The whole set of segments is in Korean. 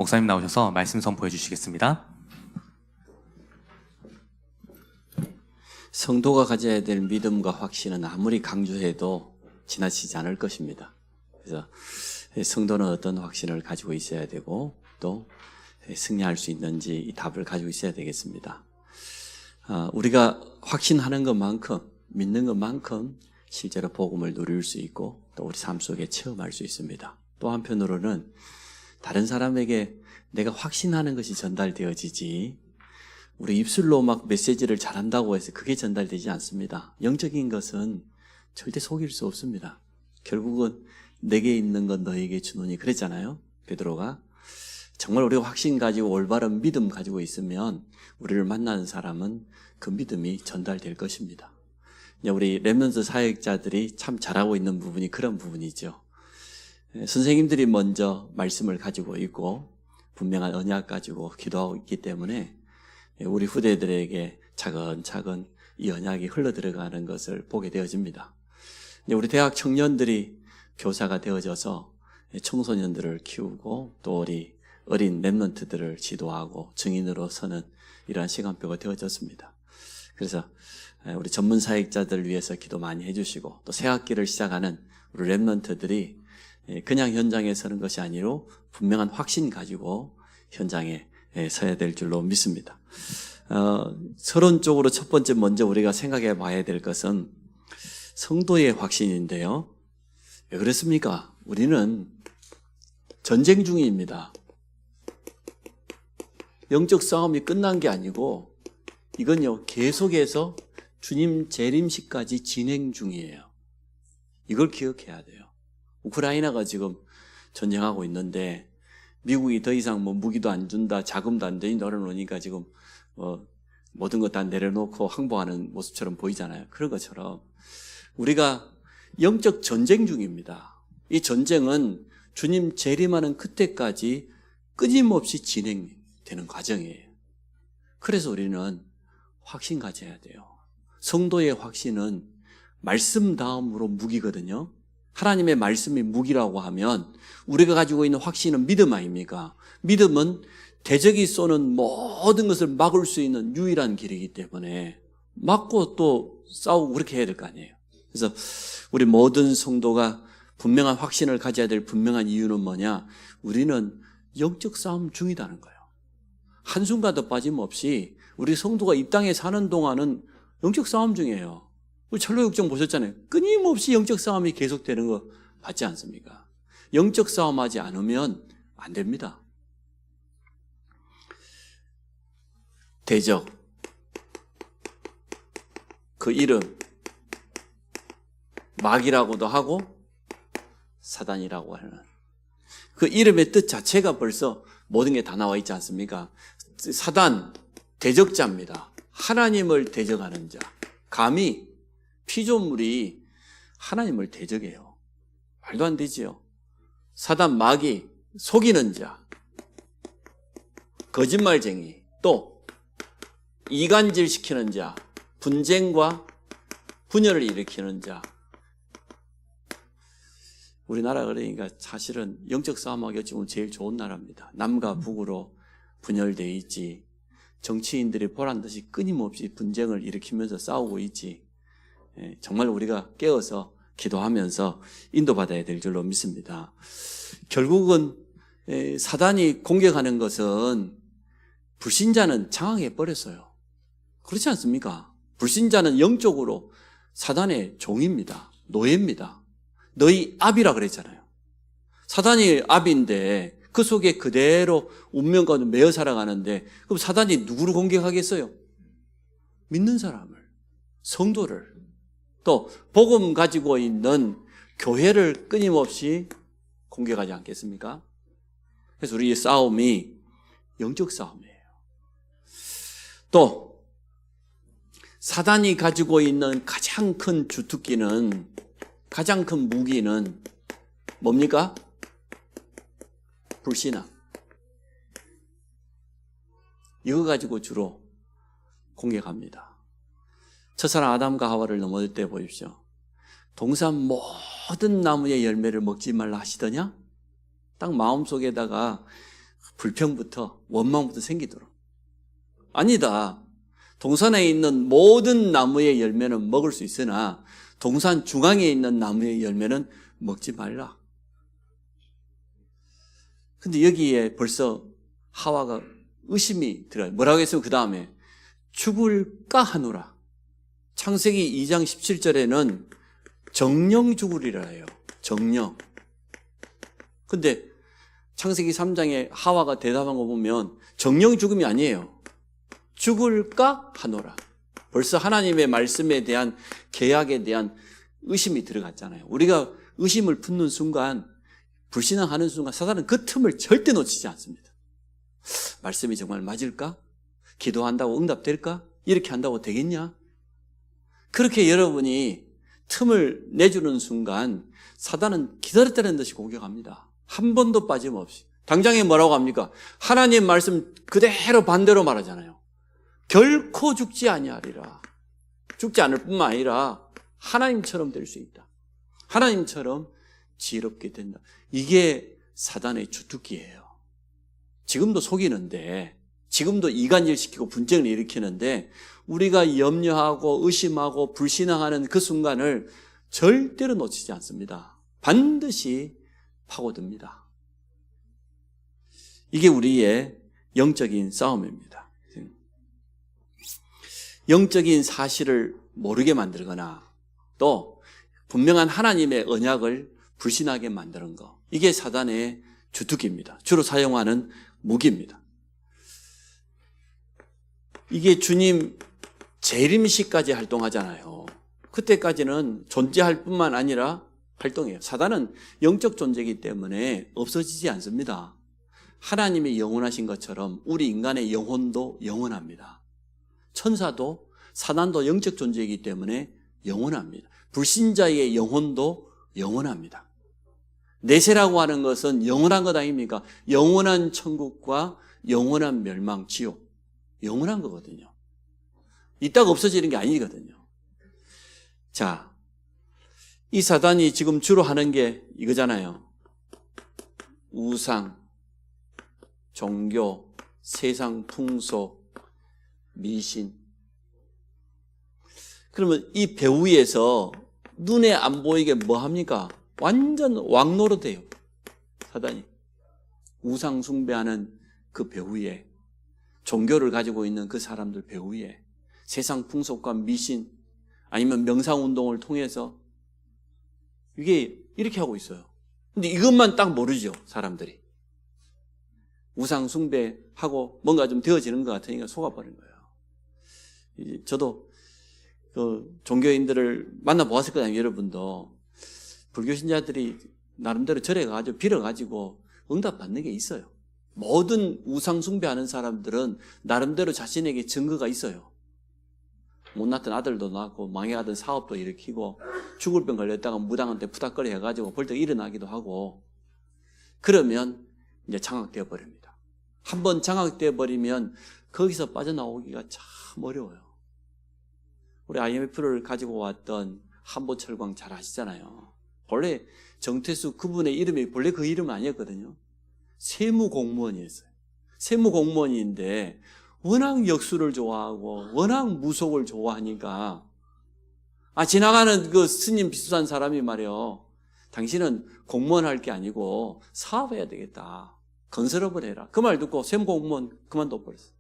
목사님 나오셔서 말씀 선포해 주시겠습니다. 성도가 가져야 될 믿음과 확신은 아무리 강조해도 지나치지 않을 것입니다. 그래서 성도는 어떤 확신을 가지고 있어야 되고 또 승리할 수 있는지 이 답을 가지고 있어야 되겠습니다. 우리가 확신하는 것만큼 믿는 것만큼 실제로 복음을 누릴 수 있고 또 우리 삶 속에 체험할 수 있습니다. 또 한편으로는 다른 사람에게 내가 확신하는 것이 전달되어지지 우리 입술로 막 메시지를 잘한다고 해서 그게 전달되지 않습니다. 영적인 것은 절대 속일 수 없습니다. 결국은 내게 있는 건 너에게 주노니 그랬잖아요. 베드로가. 정말 우리가 확신 가지고 올바른 믿음 가지고 있으면 우리를 만나는 사람은 그 믿음이 전달될 것입니다. 우리 렘넌트 사역자들이 참 잘하고 있는 부분이 그런 부분이죠. 선생님들이 먼저 말씀을 가지고 있고 분명한 언약 가지고 기도하고 있기 때문에 우리 후대들에게 차근차근 이 언약이 흘러들어가는 것을 보게 되어집니다. 우리 대학 청년들이 교사가 되어져서 청소년들을 키우고 또 우리 어린 렘넌트들을 지도하고 증인으로 서는 이러한 시간표가 되어졌습니다. 그래서 우리 전문 사역자들 위해서 기도 많이 해주시고 또 새 학기를 시작하는 우리 렘넌트들이 그냥 현장에 서는 것이 아니로 분명한 확신 가지고 현장에 서야 될 줄로 믿습니다. 서론적으로 첫 번째 먼저 우리가 생각해 봐야 될 것은 성도의 확신인데요. 왜 그렇습니까? 우리는 전쟁 중입니다. 영적 싸움이 끝난 게 아니고 이건요 계속해서 주님 재림식까지 진행 중이에요. 이걸 기억해야 돼요. 우크라이나가 지금 전쟁하고 있는데 미국이 더 이상 무기도 안 준다, 자금도 안 되니 내려놓으니까 지금 모든 것 다 내려놓고 항복하는 모습처럼 보이잖아요. 그런 것처럼 우리가 영적 전쟁 중입니다. 이 전쟁은 주님 재림하는 그때까지 끊임없이 진행되는 과정이에요. 그래서 우리는 확신 가져야 돼요. 성도의 확신은 말씀 다음으로 무기거든요. 하나님의 말씀이 무기라고 하면 우리가 가지고 있는 확신은 믿음 아닙니까? 믿음은 대적이 쏘는 모든 것을 막을 수 있는 유일한 길이기 때문에 막고 또 싸우고 그렇게 해야 될 거 아니에요. 그래서 우리 모든 성도가 분명한 확신을 가져야 될 분명한 이유는 뭐냐? 우리는 영적 싸움 중이라는 거예요. 한순간도 빠짐없이 우리 성도가 이 땅에 사는 동안은 영적 싸움 중이에요. 우리 철로육정 보셨잖아요. 끊임없이 영적 싸움이 계속되는 거 봤지 않습니까? 영적 싸움하지 않으면 안 됩니다. 대적, 그 이름, 마귀라고도 하고 사단이라고 하는 그 이름의 뜻 자체가 벌써 모든 게 다 나와 있지 않습니까? 사단, 대적자입니다. 하나님을 대적하는 자. 감히 피조물이 하나님을 대적해요. 말도 안 되지요. 사단, 마귀, 속이는 자, 거짓말쟁이, 또 이간질시키는 자, 분쟁과 분열을 일으키는 자. 우리나라 그러니까 사실은 영적 싸움하기가 지금 제일 좋은 나라입니다. 남과 북으로 분열되어 있지. 정치인들이 보란듯이 끊임없이 분쟁을 일으키면서 싸우고 있지. 정말 우리가 깨어서 기도하면서 인도받아야 될 줄로 믿습니다. 결국은 사단이 공격하는 것은 불신자는 장악해 버렸어요. 그렇지 않습니까? 불신자는 영적으로 사단의 종입니다. 노예입니다. 너희 압이라 그랬잖아요. 사단이 압인데 그 속에 그대로 운명 가운데 매어 살아가는데 그럼 사단이 누구를 공격하겠어요? 믿는 사람을, 성도를, 또 복음 가지고 있는 교회를 끊임없이 공격하지 않겠습니까? 그래서 우리의 싸움이 영적 싸움이에요. 또 사단이 가지고 있는 가장 큰 주특기는, 가장 큰 무기는 뭡니까? 불신앙. 이거 가지고 주로 공격합니다. 첫사랑 아담과 하와를 넘어질 때 보십시오. 동산 모든 나무의 열매를 먹지 말라 하시더냐? 딱 마음속에다가 불평부터 원망부터 생기도록. 아니다. 동산에 있는 모든 나무의 열매는 먹을 수 있으나 동산 중앙에 있는 나무의 열매는 먹지 말라. 근데 여기에 벌써 하와가 의심이 들어요. 뭐라고 했으면 그 다음에 죽을까 하노라. 창세기 2장 17절에는 정령 죽으리라 해요. 정령. 근데 창세기 3장에 하와가 대답한 거 보면 정령 죽음이 아니에요. 죽을까 하노라. 벌써 하나님의 말씀에 대한 계약에 대한 의심이 들어갔잖아요. 우리가 의심을 품는 순간, 불신앙하는 순간 사단은 그 틈을 절대 놓치지 않습니다. 말씀이 정말 맞을까? 기도한다고 응답될까? 이렇게 한다고 되겠냐? 그렇게 여러분이 틈을 내주는 순간 사단은 기다렸다는 듯이 공격합니다. 한 번도 빠짐없이. 당장에 뭐라고 합니까? 하나님 말씀 그대로 반대로 말하잖아요. 결코 죽지 아니하리라. 죽지 않을 뿐만 아니라 하나님처럼 될 수 있다. 하나님처럼 지혜롭게 된다. 이게 사단의 주특기예요. 지금도 속이는데, 지금도 이간질시키고 분쟁을 일으키는데 우리가 염려하고 의심하고 불신앙하는 그 순간을 절대로 놓치지 않습니다. 반드시 파고듭니다. 이게 우리의 영적인 싸움입니다. 영적인 사실을 모르게 만들거나 또 분명한 하나님의 언약을 불신하게 만드는 것. 이게 사단의 주특기입니다. 주로 사용하는 무기입니다. 이게 주님 재림시까지 활동하잖아요. 그때까지는 존재할 뿐만 아니라 활동해요. 사단은 영적 존재이기 때문에 없어지지 않습니다. 하나님이 영원하신 것처럼 우리 인간의 영혼도 영원합니다. 천사도 사단도 영적 존재이기 때문에 영원합니다. 불신자의 영혼도 영원합니다. 내세라고 하는 것은 영원한 것 아닙니까? 영원한 천국과 영원한 멸망, 지옥. 영원한 거거든요. 이따가 없어지는 게 아니거든요. 자, 이 사단이 지금 주로 하는 게 이거잖아요. 우상, 종교, 세상 풍속, 미신. 그러면 이 배후 위에서 눈에 안 보이게 뭐 합니까? 완전 왕노릇해요. 사단이. 우상 숭배하는 그 배후에, 종교를 가지고 있는 그 사람들 배후에 세상 풍속과 미신 아니면 명상운동을 통해서 이게 이렇게 하고 있어요. 근데 이것만 딱 모르죠, 사람들이. 우상 숭배하고 뭔가 좀 되어지는 것 같으니까 속아버린 거예요. 저도 그 종교인들을 만나보았을 거예요. 여러분도 불교 신자들이 나름대로 절에 가가지고 빌어가지고 응답받는 게 있어요. 모든 우상 숭배하는 사람들은 나름대로 자신에게 증거가 있어요. 못 낳던 아들도 낳고 망해가던 사업도 일으키고 죽을 병 걸렸다가 무당한테 푸닥거리 해가지고 벌떡 일어나기도 하고 그러면 이제 장악되어 버립니다. 한번 장악되어 버리면 거기서 빠져나오기가 참 어려워요. 우리 IMF를 가지고 왔던 한보철광 잘 아시잖아요. 원래 정태수 그분의 이름이 원래 그 이름은 아니었거든요. 세무공무원이었어요. 세무공무원인데 워낙 역수를 좋아하고 워낙 무속을 좋아하니까 지나가는 그 스님 비슷한 사람이 말이요. 당신은 공무원 할 게 아니고 사업해야 되겠다. 건설업을 해라. 그 말 듣고 세무공무원 그만둬 버렸어요.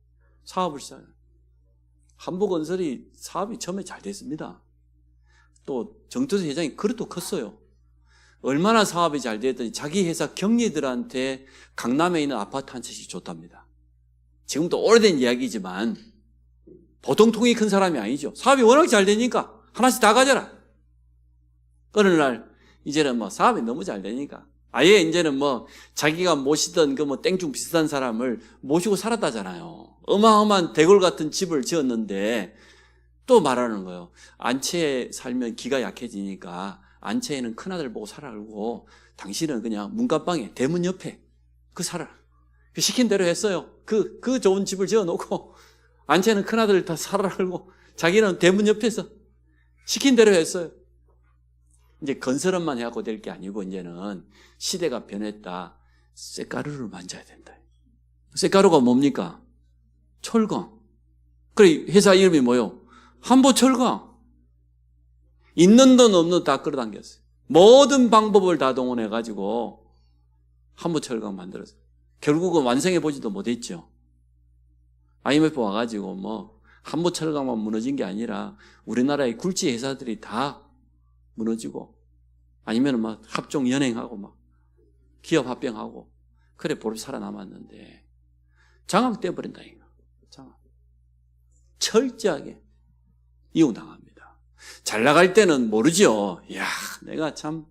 사업을 시작해요. 한보건설이 사업이 처음에 잘 됐습니다. 또 정태수 회장이 그릇도 컸어요. 얼마나 사업이 잘 됐더니 자기 회사 경리들한테 강남에 있는 아파트 한 채씩 줬답니다. 지금도 오래된 이야기지만 보통 통이 큰 사람이 아니죠. 사업이 워낙 잘 되니까 하나씩 다 가져라. 어느 날 이제는 뭐 사업이 너무 잘 되니까 아예 이제는 뭐 자기가 모시던 그 뭐 땡중 비슷한 사람을 모시고 살았다잖아요. 어마어마한 대골 같은 집을 지었는데 또 말하는 거예요. 안채에 살면 기가 약해지니까 안채에는 큰아들 보고 살아고 당신은 그냥 문간방에 대문 옆에 그 살아. 시킨 대로 했어요. 그 좋은 집을 지어놓고 안채는 큰아들 다 살아고 자기는 대문 옆에서 시킨 대로 했어요. 이제 건설업만 해갖고 될 게 아니고 이제는 시대가 변했다. 쇳가루를 만져야 된다. 쇳가루가 뭡니까? 철강. 그래, 회사 이름이 뭐요? 한보철강. 있는 돈 없는 돈 다 끌어당겼어요. 모든 방법을 다 동원해가지고 한보철강 만들었어요. 결국은 완성해보지도 못했죠. IMF 와가지고 뭐 한보철강만 무너진 게 아니라 우리나라의 굴지 회사들이 다 무너지고 아니면 막 합종 연행하고 막 기업 합병하고 그래 보름 살아남았는데 장악돼 버린다 이거. 장악. 철저하게 이용당합니다. 잘 나갈 때는 모르죠. 야, 내가 참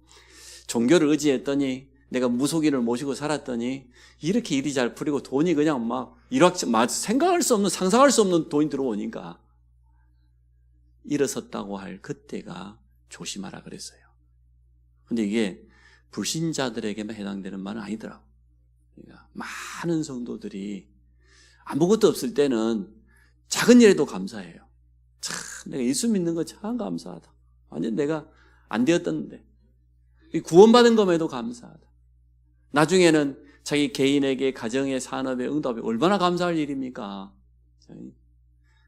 종교를 의지했더니 내가 무속인을 모시고 살았더니 이렇게 일이 잘 풀리고 돈이 그냥 막 생각할 수 없는 상상할 수 없는 돈이 들어오니까 일어섰다고 할 그때가 조심하라 그랬어요. 근데 이게 불신자들에게만 해당되는 말은 아니더라고. 그러니까 많은 성도들이 아무것도 없을 때는 작은 일에도 감사해요. 참 내가 예수 믿는 거 참 감사하다. 완전 내가 안 되었던데 구원받은 것에도 감사하다. 나중에는 자기 개인에게 가정의 산업에 응답이 얼마나 감사할 일입니까?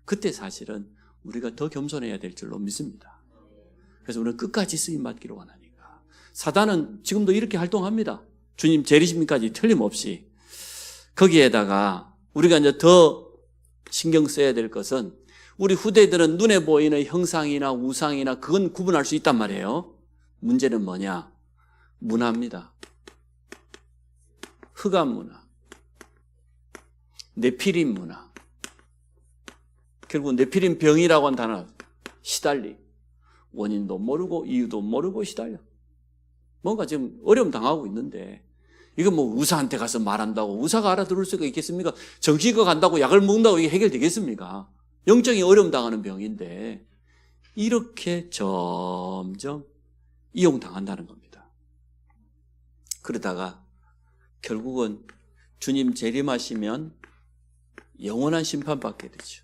그때 사실은 우리가 더 겸손해야 될 줄로 믿습니다. 그래서 우리는 끝까지 쓰임받기로 원하니까. 사단은 지금도 이렇게 활동합니다. 주님 재리심까지 틀림없이. 거기에다가 우리가 이제 더 신경 써야 될 것은 우리 후대들은 눈에 보이는 형상이나 우상이나 그건 구분할 수 있단 말이에요. 문제는 뭐냐? 문화입니다. 흑암 문화, 네피림 문화. 결국 네피림 병이라고 하는 단어 시달리. 원인도 모르고 이유도 모르고 시달려. 뭔가 지금 어려움 당하고 있는데 이거 뭐 의사한테 가서 말한다고 의사가 알아들을 수가 있겠습니까? 정신과 간다고 약을 먹는다고 이게 해결되겠습니까? 영적인 어려움 당하는 병인데 이렇게 점점 이용당한다는 겁니다. 그러다가 결국은 주님 재림하시면 영원한 심판받게 되죠.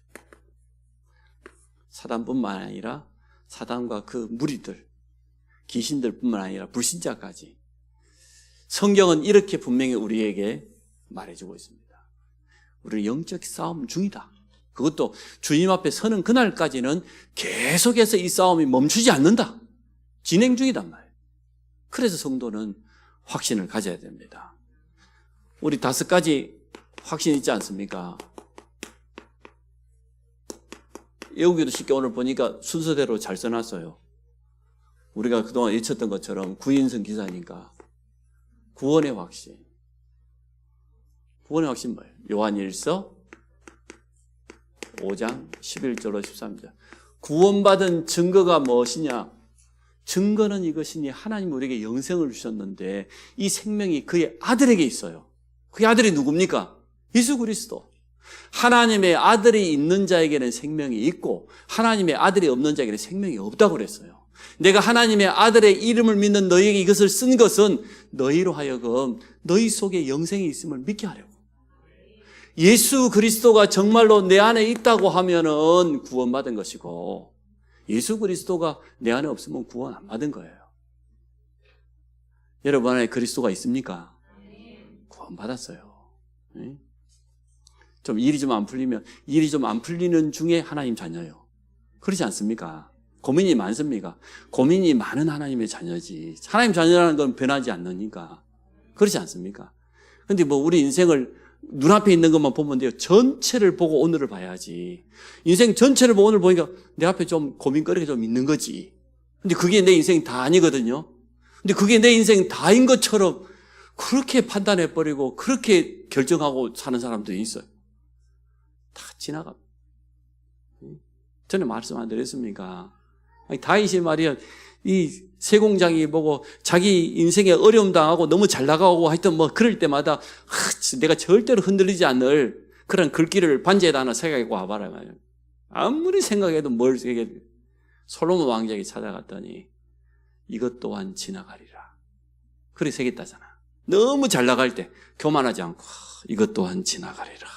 사단뿐만 아니라 사단과 그 무리들, 귀신들뿐만 아니라 불신자까지. 성경은 이렇게 분명히 우리에게 말해주고 있습니다. 우리 영적 싸움 중이다. 그것도 주님 앞에 서는 그날까지는 계속해서 이 싸움이 멈추지 않는다. 진행 중이단 말이에요. 그래서 성도는 확신을 가져야 됩니다. 우리 5가지 확신 있지 않습니까? 외우기도 쉽게 오늘 보니까 순서대로 잘 써놨어요. 우리가 그동안 외쳤던 것처럼 구인성 기사니까 구원의 확신. 구원의 확신 뭐예요? 요한일서 5장 11절로 13절. 구원받은 증거가 무엇이냐? 증거는 이것이니 하나님 우리에게 영생을 주셨는데 이 생명이 그의 아들에게 있어요. 그의 아들이 누굽니까? 예수 그리스도. 하나님의 아들이 있는 자에게는 생명이 있고 하나님의 아들이 없는 자에게는 생명이 없다고 그랬어요. 내가 하나님의 아들의 이름을 믿는 너희에게 이것을 쓴 것은 너희로 하여금 너희 속에 영생이 있음을 믿게 하려고. 예수 그리스도가 정말로 내 안에 있다고 하면은 구원받은 것이고 예수 그리스도가 내 안에 없으면 구원 안 받은 거예요. 여러분 안에 그리스도가 있습니까? 구원받았어요. 좀 일이 좀 안 풀리면 일이 좀 안 풀리는 중에 하나님 자녀예요. 그렇지 않습니까? 고민이 많습니까? 고민이 많은 하나님의 자녀지. 하나님 자녀라는 건 변하지 않으니까. 그렇지 않습니까? 근데 뭐 우리 인생을 눈앞에 있는 것만 보면 돼요. 전체를 보고 오늘을 봐야지. 인생 전체를 보고 오늘 보니까 내 앞에 좀 고민거리가 좀 있는 거지. 근데 그게 내 인생이 다 아니거든요. 근데 그게 내 인생 다인 것처럼 그렇게 판단해버리고 그렇게 결정하고 사는 사람들이 있어요. 다 지나갑니다. 전에 말씀 안 드렸습니까? 다윗이 말이야, 이 세공장이 보고 자기 인생에 어려움 당하고 너무 잘 나가고 하여튼 뭐 그럴 때마다 내가 절대로 흔들리지 않을 그런 글귀를 반지에다 하나 새겨고 와봐라. 아무리 생각해도 뭘 새겨. 솔로몬 왕자에게 찾아갔더니 이것 또한 지나가리라. 그래 새겼다잖아. 너무 잘 나갈 때 교만하지 않고 이것 또한 지나가리라.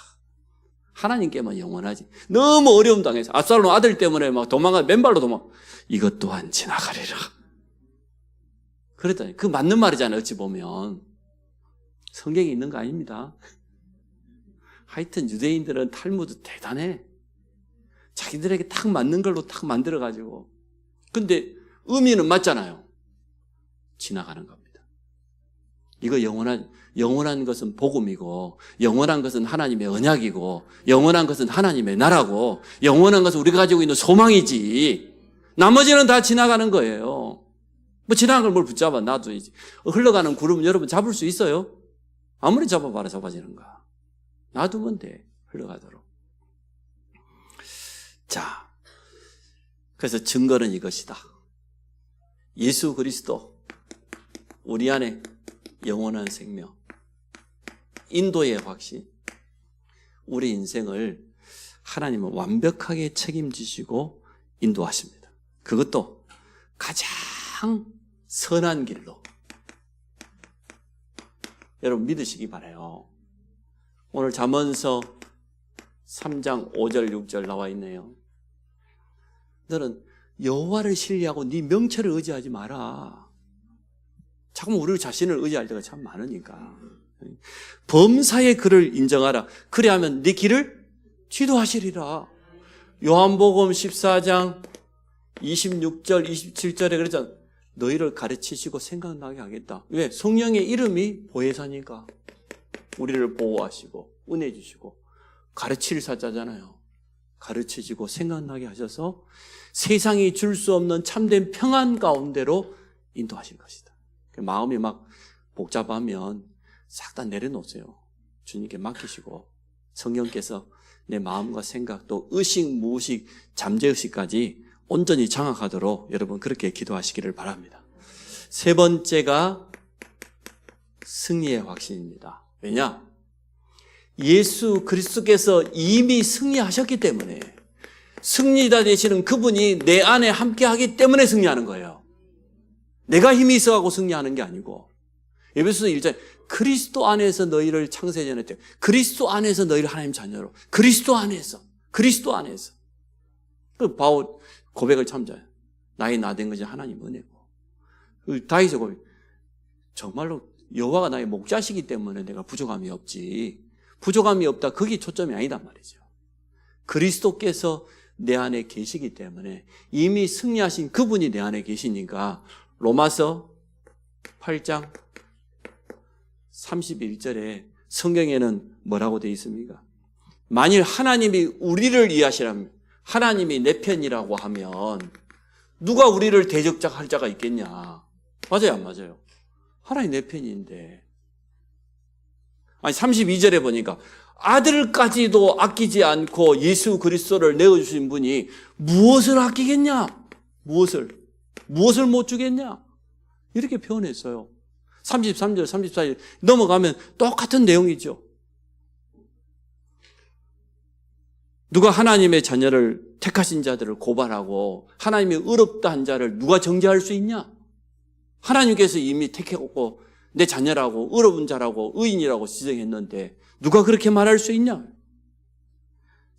하나님께만 영원하지. 너무 어려움 당해서 압살롬 아들 때문에 막 도망가 맨발로 도망. 이것 또한 지나가리라. 그랬더니 그 맞는 말이잖아요. 어찌 보면 성경에 있는 거 아닙니다. 하여튼 유대인들은 탈무드 대단해. 자기들에게 딱 맞는 걸로 딱 만들어가지고. 근데 의미는 맞잖아요. 지나가는 겁니다. 이거 영원한 것은 복음이고, 영원한 것은 하나님의 언약이고, 영원한 것은 하나님의 나라고, 영원한 것은 우리가 가지고 있는 소망이지. 나머지는 다 지나가는 거예요. 뭐 지나간 걸 뭘 붙잡아 놔둬야지. 흘러가는 구름 여러분 잡을 수 있어요? 아무리 잡아봐라 잡아지는가. 놔두면 돼. 흘러가도록. 자, 그래서 증거는 이것이다. 예수 그리스도 우리 안에 영원한 생명, 인도의 확신, 우리 인생을 하나님은 완벽하게 책임지시고 인도하십니다. 그것도 가장 선한 길로. 여러분 믿으시기 바라요. 오늘 잠언서 3장 5절 6절 나와 있네요. 너는 여호와를 신뢰하고 네 명철을 의지하지 마라. 자꾸 우리 자신을 의지할 때가 참 많으니까. 범사의 그를 인정하라. 그래야면 네 길을 지도하시리라. 요한복음 14장 26절 27절에 그랬잖아. 너희를 가르치시고 생각나게 하겠다. 왜? 성령의 이름이 보혜사니까. 우리를 보호하시고 은혜 주시고 가르칠 사자잖아요. 가르치시고 생각나게 하셔서 세상이 줄 수 없는 참된 평안 가운데로 인도하실 것이다. 마음이 막 복잡하면 싹 다 내려놓으세요. 주님께 맡기시고 성령께서 내 마음과 생각 또 의식, 무의식, 잠재의식까지 온전히 장악하도록 여러분 그렇게 기도하시기를 바랍니다. 세 번째가 승리의 확신입니다. 왜냐? 예수 그리스도께서 이미 승리하셨기 때문에 승리자 되시는 그분이 내 안에 함께하기 때문에 승리하는 거예요. 내가 힘이 있어가고 승리하는 게 아니고 에베소서 1장 그리스도 안에서 너희를 창세 전에 때 그리스도 안에서 너희를 하나님 자녀로 그리스도 안에서 그 바울 고백을 참 잘해요. 나의 나 된 것이 하나님 은혜고 그 다윗의 고백 정말로 여호와가 나의 목자시기 때문에 내가 부족함이 없지 부족함이 없다 그게 초점이 아니단 말이죠. 그리스도께서 내 안에 계시기 때문에 이미 승리하신 그분이 내 안에 계시니까 로마서 8장 31절에 성경에는 뭐라고 되어 있습니까? 만일 하나님이 우리를 이해하시라면 하나님이 내 편이라고 하면 누가 우리를 대적할 자가 있겠냐? 맞아요, 안 맞아요? 하나님 내 편인데. 아니 32절에 보니까 아들까지도 아끼지 않고 예수 그리스도를 내어주신 분이 무엇을 아끼겠냐? 무엇을 못 주겠냐? 이렇게 표현했어요. 33절, 34절 넘어가면 똑같은 내용이죠. 누가 하나님의 자녀를 택하신 자들을 고발하고 하나님이 의롭다 한 자를 누가 정죄할 수 있냐? 하나님께서 이미 택했고 내 자녀라고 의로운 자라고 의인이라고 지정했는데 누가 그렇게 말할 수 있냐?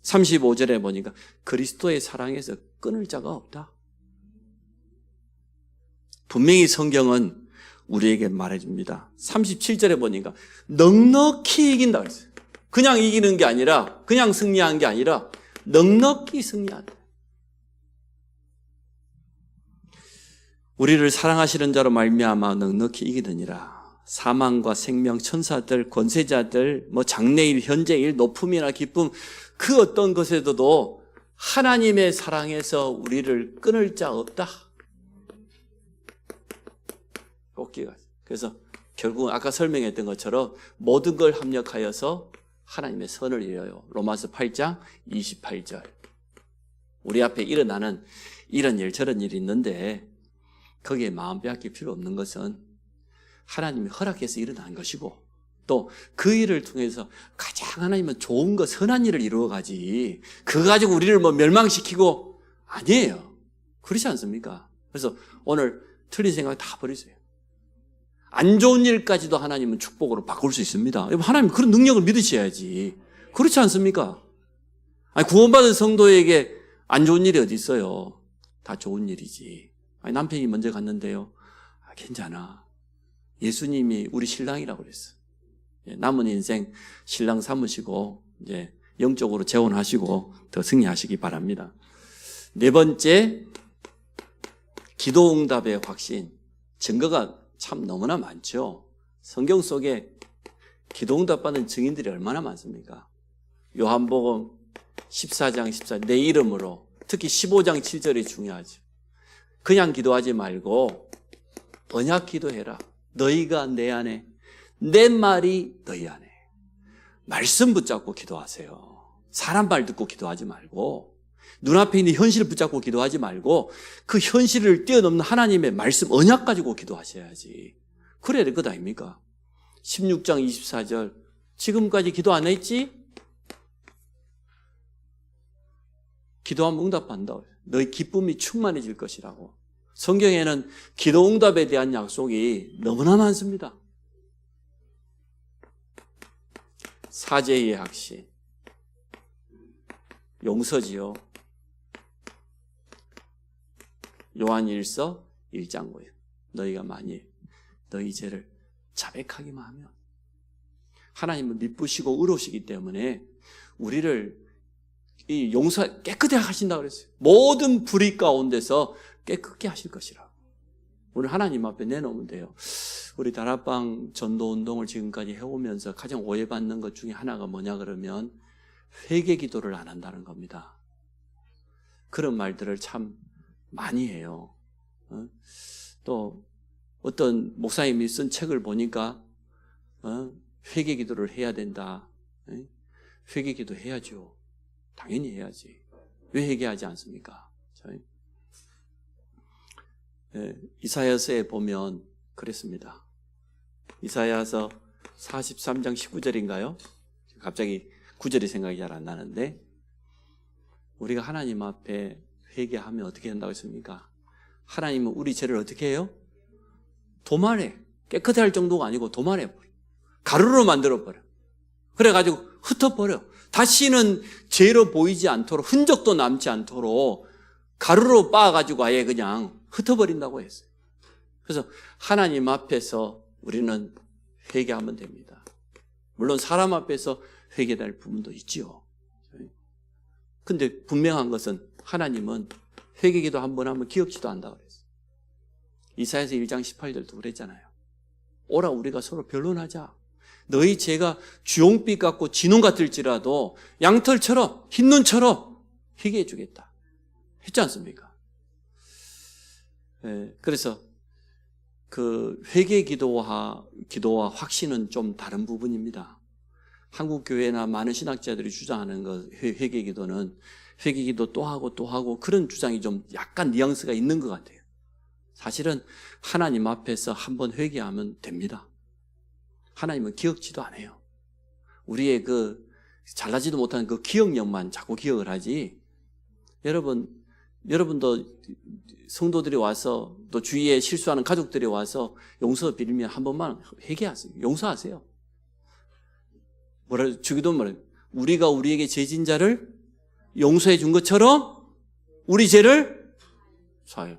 35절에 보니까 그리스도의 사랑에서 끊을 자가 없다. 분명히 성경은 우리에게 말해줍니다. 37절에 보니까 넉넉히 이긴다 그랬어요. 그냥 이기는 게 아니라 그냥 승리한 게 아니라 넉넉히 승리한다. 우리를 사랑하시는 자로 말미암아 넉넉히 이기느니라. 사망과 생명, 천사들, 권세자들, 장래일, 현재일, 높음이나 기쁨 그 어떤 것에도 하나님의 사랑에서 우리를 끊을 자 없다. 꼭지가. 그래서 결국은 아까 설명했던 것처럼 모든 걸 합력하여서 하나님의 선을 이뤄요. 로마서 8장 28절. 우리 앞에 일어나는 이런 일 저런 일이 있는데 거기에 마음 빼앗길 필요 없는 것은 하나님이 허락해서 일어난 것이고 또 그 일을 통해서 가장 하나님은 좋은 것, 선한 일을 이루어가지 그거 가지고 우리를 멸망시키고 아니에요. 그렇지 않습니까? 그래서 오늘 틀린 생각 다 버리세요. 안 좋은 일까지도 하나님은 축복으로 바꿀 수 있습니다. 하나님 그런 능력을 믿으셔야지. 그렇지 않습니까? 아니, 구원받은 성도에게 안 좋은 일이 어디 있어요? 다 좋은 일이지. 아니, 남편이 먼저 갔는데요. 괜찮아. 예수님이 우리 신랑이라고 그랬어. 남은 인생 신랑 삼으시고 이제 영적으로 재혼하시고 더 승리하시기 바랍니다. 네 번째, 기도응답의 확신. 증거가 참 너무나 많죠. 성경 속에 기도응답 받은 증인들이 얼마나 많습니까? 요한복음 14장 14절, 내 이름으로, 특히 15장 7절이 중요하죠. 그냥 기도하지 말고 언약 기도해라. 너희가 내 안에, 내 말이 너희 안에. 말씀 붙잡고 기도하세요. 사람 말 듣고 기도하지 말고, 눈앞에 있는 현실을 붙잡고 기도하지 말고, 그 현실을 뛰어넘는 하나님의 말씀, 언약 가지고 기도하셔야지. 그래야 될 것 아닙니까? 16장 24절, 지금까지 기도 안 했지? 기도하면 응답한다. 너희 기쁨이 충만해질 것이라고. 성경에는 기도 응답에 대한 약속이 너무나 많습니다. 사제의 확신, 용서지요. 요한일서 1장 5절, 너희가 만일 너희 죄를 자백하기만 하면, 하나님은 미쁘시고 의로우시기 때문에 우리를 이 용서 깨끗하게 하신다고 그랬어요. 모든 불의 가운데서 깨끗게 하실 것이라. 오늘 하나님 앞에 내놓으면 돼요. 우리 다락방 전도운동을 지금까지 해오면서 가장 오해받는 것 중에 하나가 뭐냐 그러면 회개 기도를 안 한다는 겁니다. 그런 말들을 참 많이 해요. 또 어떤 목사님이 쓴 책을 보니까 회개 기도를 해야 된다. 회개 기도 해야죠. 당연히 해야지. 왜 회개하지 않습니까? 이사야서에 보면 그랬습니다. 이사야서 43장 19절인가요? 갑자기 9절이 생각이 잘 안 나는데, 우리가 하나님 앞에 회개하면 어떻게 한다고 했습니까? 하나님은 우리 죄를 어떻게 해요? 도말해. 깨끗해 할 정도가 아니고 도말해버려. 가루로 만들어버려. 그래가지고 흩어버려. 다시는 죄로 보이지 않도록, 흔적도 남지 않도록 가루로 빻아가지고 아예 그냥 흩어버린다고 했어요. 그래서 하나님 앞에서 우리는 회개하면 됩니다. 물론 사람 앞에서 회개될 부분도 있지요. 근데 분명한 것은 하나님은 회개기도 한번 하면 기억지도 않는다고 그랬어요. 이사야서 1장 18절도 그랬잖아요. 오라 우리가 서로 변론하자. 너희 죄가 주홍빛 같고 진홍 같을지라도 양털처럼 흰 눈처럼 희게 해주겠다 했지 않습니까? 그래서 그 회개 기도와 확신은 좀 다른 부분입니다. 한국 교회나 많은 신학자들이 주장하는 것, 회개 기도는 회개 기도 또 하고 또 하고 그런 주장이 좀 약간 뉘앙스가 있는 것 같아요. 사실은 하나님 앞에서 한번 회개하면 됩니다. 하나님은 기억지도 않아요. 우리의 그 잘나지도 못하는 그 기억력만 자꾸 기억을 하지. 여러분도 성도들이 와서 또 주위에 실수하는 가족들이 와서 용서 빌면 한 번만 회개하세요. 용서하세요. 주기도 뭐래요? 우리가 우리에게 죄진 자를 용서해 준 것처럼 우리 죄를 사해요.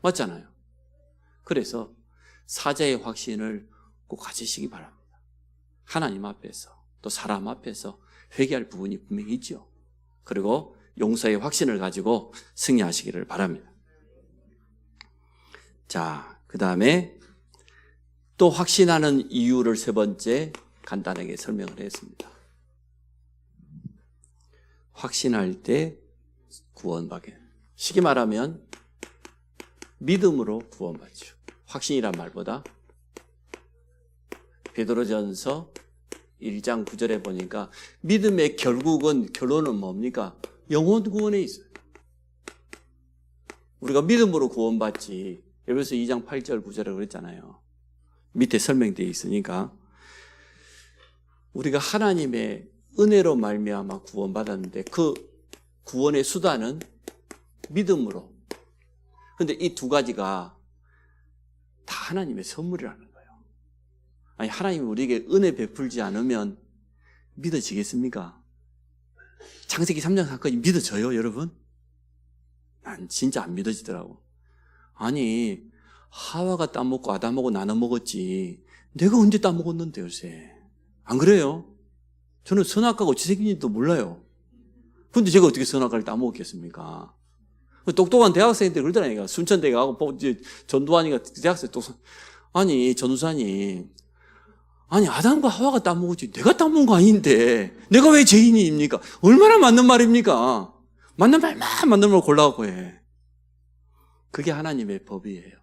맞잖아요. 그래서 사자의 확신을 꼭 가지시기 바랍니다. 하나님 앞에서 또 사람 앞에서 회개할 부분이 분명히 있죠. 그리고 용서의 확신을 가지고 승리하시기를 바랍니다. 자, 그 다음에 또 확신하는 이유를 세 번째 간단하게 설명을 했습니다. 확신할 때 구원받게. 쉽게 말하면 믿음으로 구원받죠. 확신이란 말보다 베드로전서 1장 9절에 보니까 믿음의 결론은 뭡니까? 영혼 구원에 있어요. 우리가 믿음으로 구원받지. 에베소 2장 8절 9절에 그랬잖아요. 밑에 설명되어 있으니까 우리가 하나님의 은혜로 말미암아 구원받았는데 그 구원의 수단은 믿음으로. 그런데 이 두 가지가 다 하나님의 선물이라는 거예요. 아니 하나님이 우리에게 은혜 베풀지 않으면 믿어지겠습니까? 창세기 3장 사건이 믿어져요, 여러분? 난 진짜 안 믿어지더라고. 아니 하와가 따먹고 아담하고 나눠 먹었지 내가 언제 따먹었는데 요새. 안 그래요? 저는 선악과가 어찌 생긴지도 몰라요. 근데 제가 어떻게 선악과를 따먹었겠습니까? 똑똑한 대학생들 그러더라니까. 순천대에 가고 전두환이가 대학생 아니 전우사님, 아니 아담과 하와가 따먹었지 내가 따먹은 거 아닌데 내가 왜 죄인입니까? 얼마나 맞는 말입니까? 맞는 말 골라갖고 해. 그게 하나님의 법이에요.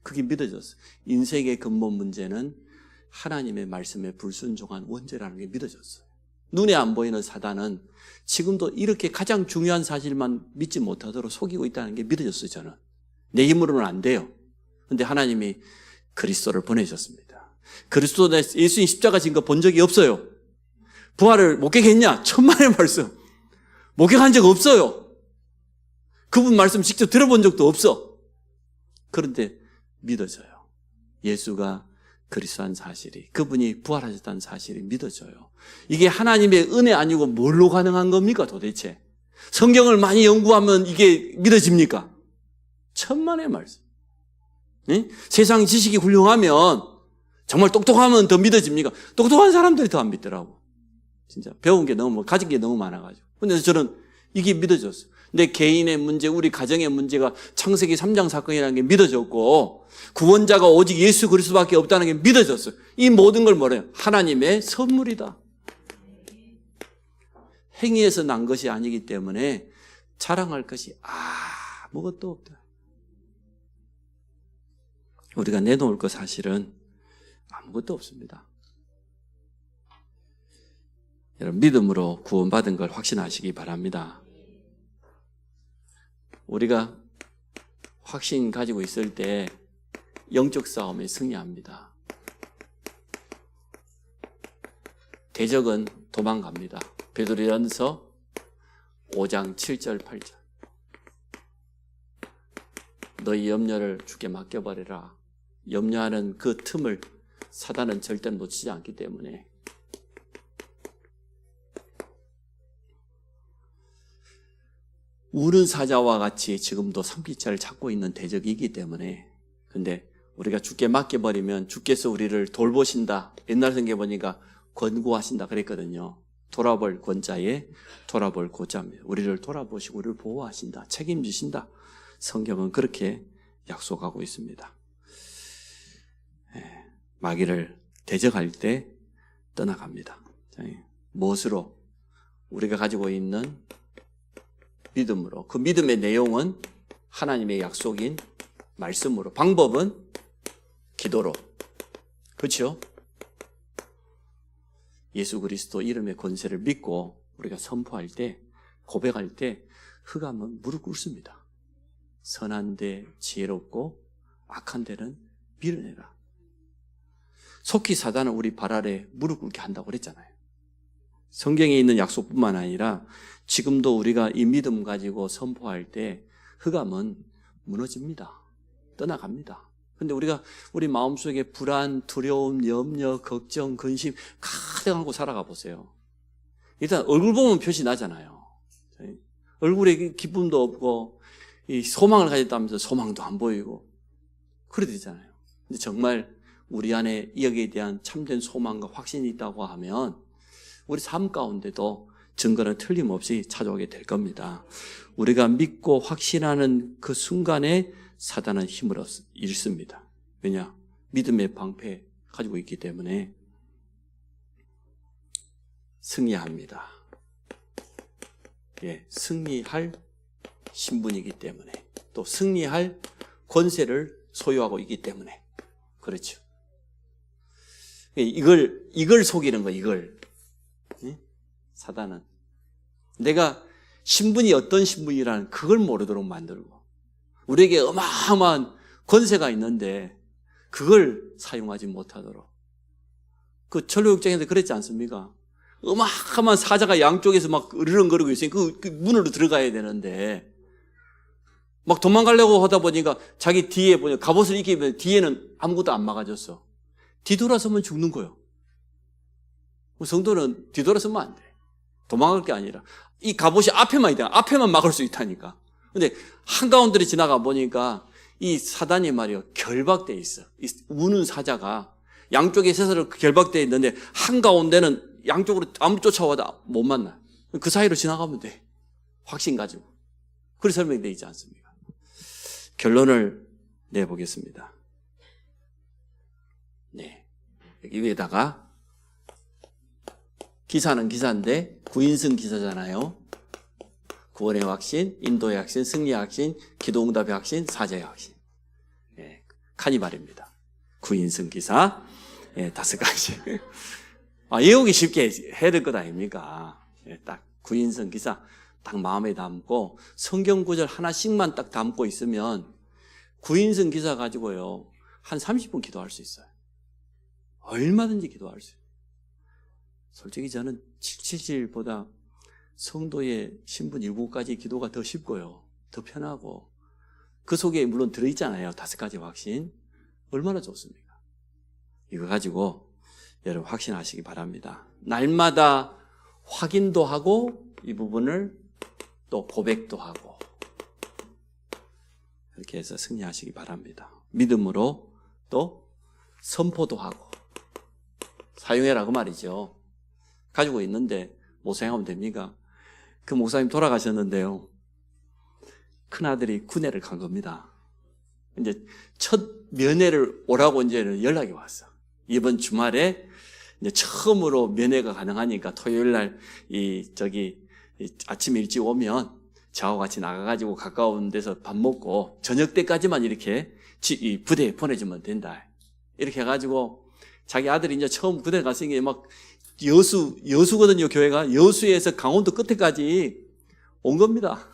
그게 믿어졌어요. 인생의 근본 문제는 하나님의 말씀에 불순종한 원죄라는 게 믿어졌어요. 눈에 안 보이는 사단은 지금도 이렇게 가장 중요한 사실만 믿지 못하도록 속이고 있다는 게 믿어졌어요. 저는 내 힘으로는 안 돼요. 그런데 하나님이 그리스도를 보내셨습니다. 그리스도 예수님 십자가 진 거 본 적이 없어요. 부활을 목격했냐? 천만의 말씀. 목격한 적 없어요. 그분 말씀 직접 들어본 적도 없어. 그런데 믿어져요. 예수가 그리스도한 사실이, 그분이 부활하셨다는 사실이 믿어져요. 이게 하나님의 은혜 아니고 뭘로 가능한 겁니까 도대체? 성경을 많이 연구하면 이게 믿어집니까? 천만의 말씀. 네? 세상 지식이 훌륭하면, 정말 똑똑하면 더 믿어집니까? 똑똑한 사람들이 더 안 믿더라고. 진짜 배운 게 너무, 가진 게 너무 많아가지고. 근데 저는 이게 믿어졌어요. 내 개인의 문제, 우리 가정의 문제가 창세기 3장 사건이라는 게 믿어졌고, 구원자가 오직 예수 그리스도밖에 없다는 게 믿어졌어요. 이 모든 걸 뭐래요? 하나님의 선물이다. 행위에서 난 것이 아니기 때문에 자랑할 것이 아무것도 없다. 우리가 내놓을 것 사실은 아무것도 없습니다. 여러분, 믿음으로 구원받은 걸 확신하시기 바랍니다. 우리가 확신 가지고 있을 때 영적 싸움에 승리합니다. 대적은 도망갑니다. 베드로전서 5장 7절 8절. 너희 염려를 주께 맡겨버리라. 염려하는 그 틈을 사단은 절대 놓치지 않기 때문에. 우는 사자와 같이 지금도 삼키차를 찾고 있는 대적이기 때문에. 근데 우리가 주께 맡겨버리면 주께서 우리를 돌보신다. 옛날 성경에 보니까 권고하신다 그랬거든요. 돌아볼 권자에 돌아볼 고자입니다. 우리를 돌아보시고 우리를 보호하신다. 책임지신다. 성경은 그렇게 약속하고 있습니다. 마귀를 대적할 때 떠나갑니다. 무엇으로? 우리가 가지고 있는 믿음으로. 그 믿음의 내용은 하나님의 약속인 말씀으로. 방법은 기도로. 그렇죠? 예수 그리스도 이름의 권세를 믿고 우리가 선포할 때, 고백할 때 흑암은 무릎 꿇습니다. 선한 데 지혜롭고 악한 데는 밀어내라. 속히 사단은 우리 발 아래 무릎 꿇게 한다고 그랬잖아요. 성경에 있는 약속뿐만 아니라 지금도 우리가 이 믿음 가지고 선포할 때 흑암은 무너집니다. 떠나갑니다. 근데 우리가 우리 마음속에 불안, 두려움, 염려, 걱정, 근심 가득하고 살아가 보세요. 일단 얼굴 보면 표시 나잖아요. 얼굴에 기쁨도 없고 이 소망을 가졌다면서 소망도 안 보이고 그래 되잖아요. 근데 정말 우리 안에 여기에 대한 참된 소망과 확신이 있다고 하면 우리 삶 가운데도 증거는 틀림없이 찾아오게 될 겁니다. 우리가 믿고 확신하는 그 순간에 사단은 힘을 잃습니다. 왜냐? 믿음의 방패 가지고 있기 때문에 승리합니다. 예, 승리할 신분이기 때문에 또 승리할 권세를 소유하고 있기 때문에 그렇죠. 이걸 속이는 거예요. 이걸. 사단은 내가 신분이 어떤 신분이라는 그걸 모르도록 만들고 우리에게 어마어마한 권세가 있는데 그걸 사용하지 못하도록. 그 천로역정에서 그랬지 않습니까? 어마어마한 사자가 양쪽에서 막 으르렁거리고 있으니까 그 문으로 들어가야 되는데 막 도망가려고 하다 보니까 자기 뒤에 보니까 갑옷을 입히면 뒤에는 아무것도 안 막아줬어. 뒤돌아서면 죽는 거예요. 성도는 뒤돌아서면 안 돼. 도망갈 게 아니라 이 갑옷이 앞에만 있다. 앞에만 막을 수 있다니까. 근데 한가운데로 지나가 보니까 이 사단이 말이요 결박돼 있어. 이 우는 사자가 양쪽에 세서로 결박되어 있는데 한가운데는 양쪽으로 아무 쫓아와도 못 만나. 그 사이로 지나가면 돼. 확신 가지고. 그렇게 설명되어 있지 않습니까? 결론을 내보겠습니다. 네. 여기 위에다가 기사는 기사인데 구인승 기사잖아요. 구원의 확신, 인도의 확신, 승리의 확신, 기도응답의 확신, 사제의 확신. 예, 카니발입니다. 구인승 기사, 예, 5가지. 외우기 쉽게 해야 될 것 아닙니까? 예, 딱 구인승 기사 딱 마음에 담고 성경 구절 하나씩만 딱 담고 있으면 구인승 기사 가지고요 한 30분 기도할 수 있어요. 얼마든지 기도할 수 있어요. 솔직히 저는 777보다 성도의 신분 7가지 기도가 더 쉽고요. 더 편하고. 그 속에 물론 들어있잖아요. 5가지 확신. 얼마나 좋습니까? 이거 가지고 여러분 확신하시기 바랍니다. 날마다 확인도 하고 이 부분을 또 고백도 하고 이렇게 해서 승리하시기 바랍니다. 믿음으로 또 선포도 하고 사용해라 그 말이죠. 가지고 있는데 못 사용하면 됩니까? 그 목사님 돌아가셨는데요. 큰아들이 군회를 간 겁니다. 이제 첫 면회를 오라고 이제 연락이 왔어. 이번 주말에 이제 처음으로 면회가 가능하니까 토요일 날 아침 일찍 오면 저하고 같이 나가가지고 가까운 데서 밥 먹고 저녁 때까지만 이렇게 이 부대에 보내주면 된다. 이렇게 해가지고 자기 아들이 이제 처음 부대 갔으니까 막 여수거든요, 교회가. 여수에서 강원도 끝에까지 온 겁니다.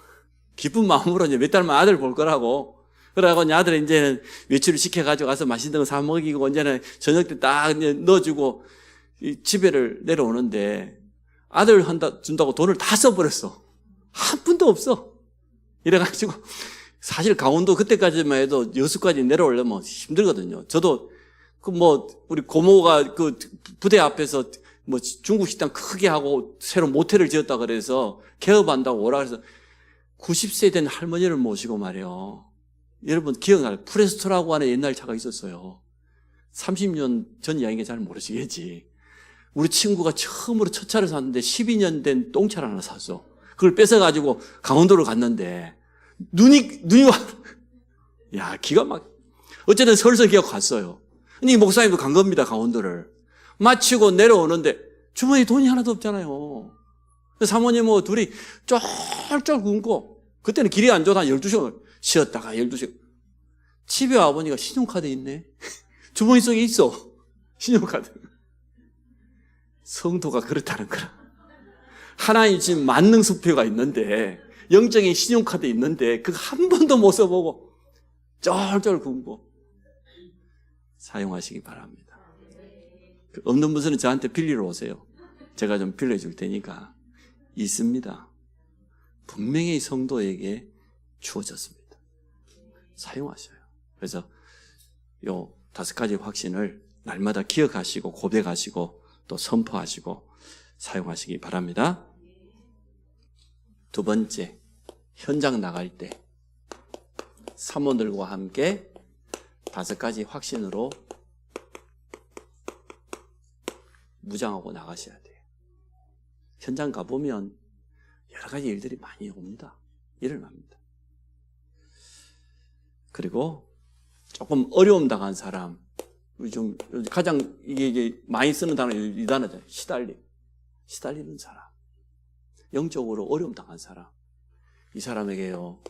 기쁜 마음으로 이제 몇 달만 아들 볼 거라고. 그러고 이제 아들 이제는 외출을 시켜가지고 가서 맛있는 거 사 먹이고 이제는 저녁 때 딱 넣어주고 집에를 내려오는데 아들 준다고 돈을 다 써버렸어. 한 푼도 없어. 이래가지고 사실 강원도 그때까지만 해도 여수까지 내려오려면 힘들거든요. 저도 우리 고모가 그 부대 앞에서 중국 식당 크게 하고 새로 모텔을 지었다 그래서 개업한다고 오라 그래서 90세 된 할머니를 모시고 말이에요. 여러분 기억나요? 프레스토라고 하는 옛날 차가 있었어요. 30년 전 이야기가 잘 모르시겠지. 우리 친구가 처음으로 첫 차를 샀는데 12년 된 똥차를 하나 샀어. 그걸 뺏어가지고 강원도를 갔는데 눈이 와. 야, 기가 막. 어쨌든 설설기가 갔어요. 근데 이 목사님도 간 겁니다, 강원도를. 마치고 내려오는데 주머니에 돈이 하나도 없잖아요. 사모님하고 둘이 쫄쫄 굶고 그때는 길이 안 좋다 12시간 쉬었다가 12시간 집에 와보니까 신용카드 있네. 주머니 속에 있어. 신용카드. 성도가 그렇다는 거라. 하나님 지금 만능 수표가 있는데 영적인 신용카드 있는데 그거 한 번도 못 써보고 쫄쫄 굶고 사용하시기 바랍니다. 없는 분은 저한테 빌리러 오세요. 제가 좀 빌려줄 테니까. 있습니다. 분명히 성도에게 주어졌습니다. 사용하셔요. 그래서 요 5가지 확신을 날마다 기억하시고 고백하시고 또 선포하시고 사용하시기 바랍니다. 2번째, 현장 나갈 때 사모들과 함께 5가지 확신으로 무장하고 나가셔야 돼요. 현장 가보면 여러 가지 일들이 많이 옵니다. 일어납니다. 그리고 조금 어려움 당한 사람, 요즘 가장 이게 많이 쓰는 단어 이 단어죠. 시달리는 사람, 영적으로 어려움 당한 사람, 이 사람에게요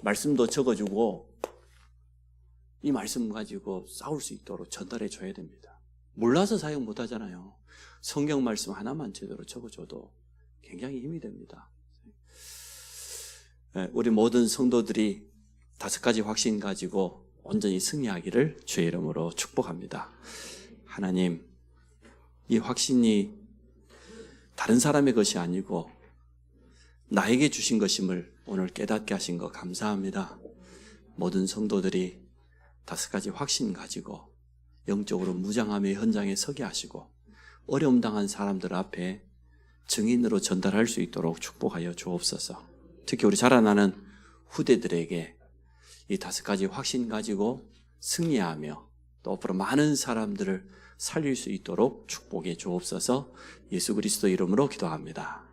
말씀도 적어주고 이 말씀 가지고 싸울 수 있도록 전달해 줘야 됩니다. 몰라서 사용 못 하잖아요. 성경 말씀 하나만 제대로 적어줘도 굉장히 힘이 됩니다. 우리 모든 성도들이 5가지 확신 가지고 온전히 승리하기를 주의 이름으로 축복합니다. 하나님, 이 확신이 다른 사람의 것이 아니고 나에게 주신 것임을 오늘 깨닫게 하신 것 감사합니다. 모든 성도들이 5가지 확신 가지고 영적으로 무장함의 현장에 서게 하시고 어려움 당한 사람들 앞에 증인으로 전달할 수 있도록 축복하여 주옵소서. 특히 우리 자라나는 후대들에게 이 5가지 확신 가지고 승리하며 또 앞으로 많은 사람들을 살릴 수 있도록 축복해 주옵소서. 예수 그리스도 이름으로 기도합니다.